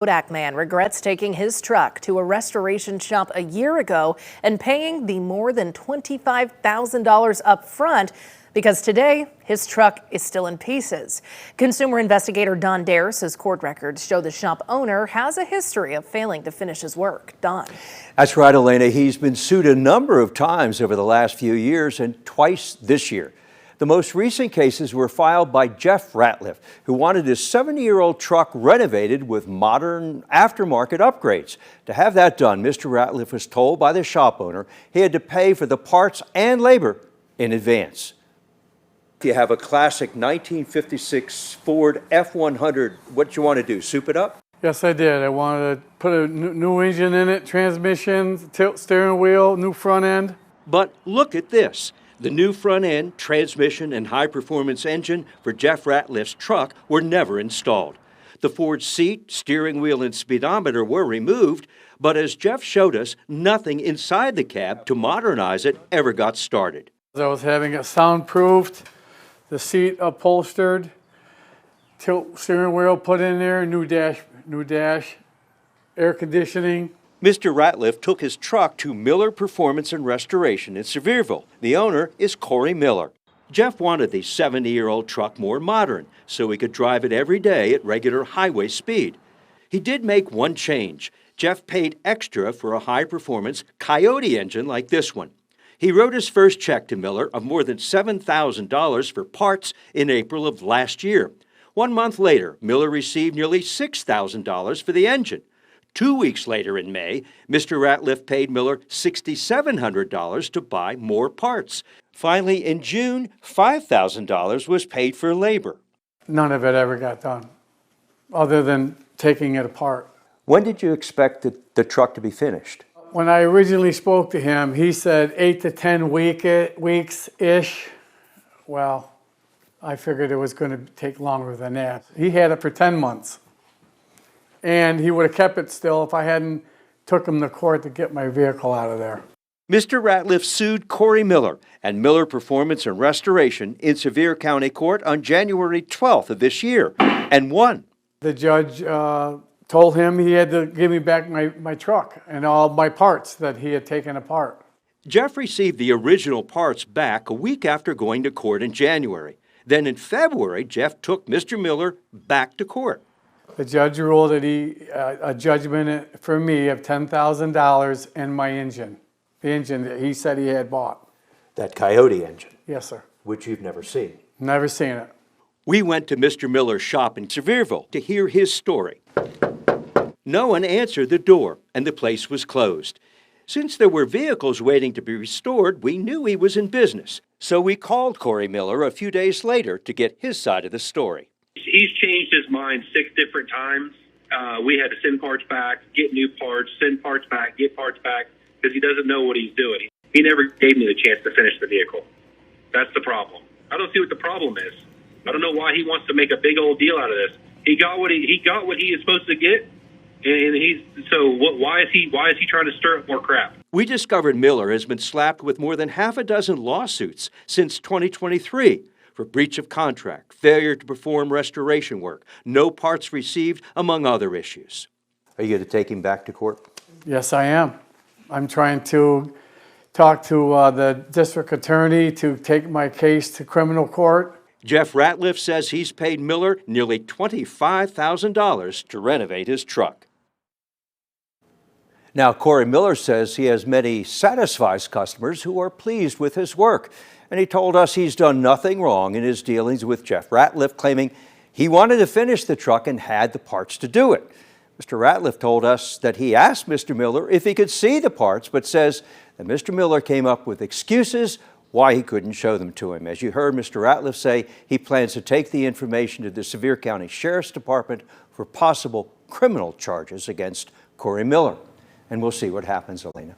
Kodak man regrets taking his truck to a restoration shop a year ago and paying the more than $25,000 up front because today his truck is still in pieces. Consumer investigator Don Dare says court records show the shop owner has a history of failing to finish his work. Don. That's right, Elena. He's been sued a number of times over the last few years and twice this year. The most recent cases were filed by Jeff Ratliff, who wanted his 70-year-old truck renovated with modern aftermarket upgrades. To have that done, Mr. Ratliff was told by the shop owner he had to pay for the parts and labor in advance. If you have a classic 1956 Ford F100, what you want to do, soup it up? Yes, I did. I wanted to put a new engine in it, transmission, tilt steering wheel, new front end. But look at this. The new front end, transmission, and high-performance engine for Jeff Ratliff's truck were never installed. The Ford seat, steering wheel, and speedometer were removed, but as Jeff showed us, nothing inside the cab to modernize it ever got started. I was having it soundproofed, the seat upholstered, tilt steering wheel put in there, new dash, air conditioning. Mr. Ratliff took his truck to Miller Performance and Restoration in Sevierville. The owner is Corey Miller. Jeff wanted the 70-year-old truck more modern so he could drive it every day at regular highway speed. He did make one change. Jeff paid extra for a high-performance Coyote engine like this one. He wrote his first check to Miller of more than $7,000 for parts in April of last year. 1 month later, Miller received nearly $6,000 for the engine. 2 weeks later in May, Mr. Ratliff paid Miller $6,700 to buy more parts. Finally, in June, $5,000 was paid for labor. None of it ever got done, other than taking it apart. When did you expect the truck to be finished? When I originally spoke to him, he said 8 to 10 weeks-ish. Well, I figured it was going to take longer than that. He had it for 10 months. And he would have kept it still if I hadn't took him to court to get my vehicle out of there. Mr. Ratliff sued Corey Miller and Miller Performance and Restoration in Sevier County Court on January 12th of this year and won. The judge told him he had to give me back my truck and all my parts that he had taken apart. Jeff received the original parts back a week after going to court in January. Then in February, Jeff took Mr. Miller back to court. The judge ruled that a judgment for me of $10,000 and my engine, the engine that he said he had bought. That Coyote engine? Yes, sir. Which you've never seen? Never seen it. We went to Mr. Miller's shop in Sevierville to hear his story. No one answered the door, and the place was closed. Since there were vehicles waiting to be restored, we knew he was in business. So we called Corey Miller a few days later to get his side of the story. He's changed his mind 6 different times. We had to send parts back, get new parts, send parts back, get parts back, because he doesn't know what he's doing. He never gave me the chance to finish the vehicle. That's the problem. I don't see what the problem is. I don't know why he wants to make a big old deal out of this. He got what he is supposed to get, and why is he trying to stir up more crap? We discovered Miller has been slapped with more than half a dozen lawsuits since 2023. For breach of contract, failure to perform restoration work, no parts received, among other issues. Are you going to take him back to court? Yes, I am. I'm trying to talk to the district attorney to take my case to criminal court. Jeff Ratliff says he's paid Miller nearly $25,000 to renovate his truck. Now, Corey Miller says he has many satisfied customers who are pleased with his work. And he told us he's done nothing wrong in his dealings with Jeff Ratliff, claiming he wanted to finish the truck and had the parts to do it. Mr. Ratliff told us that he asked Mr. Miller if he could see the parts, but says that Mr. Miller came up with excuses why he couldn't show them to him. As you heard Mr. Ratliff say, he plans to take the information to the Sevier County Sheriff's Department for possible criminal charges against Corey Miller. And we'll see what happens, Elena.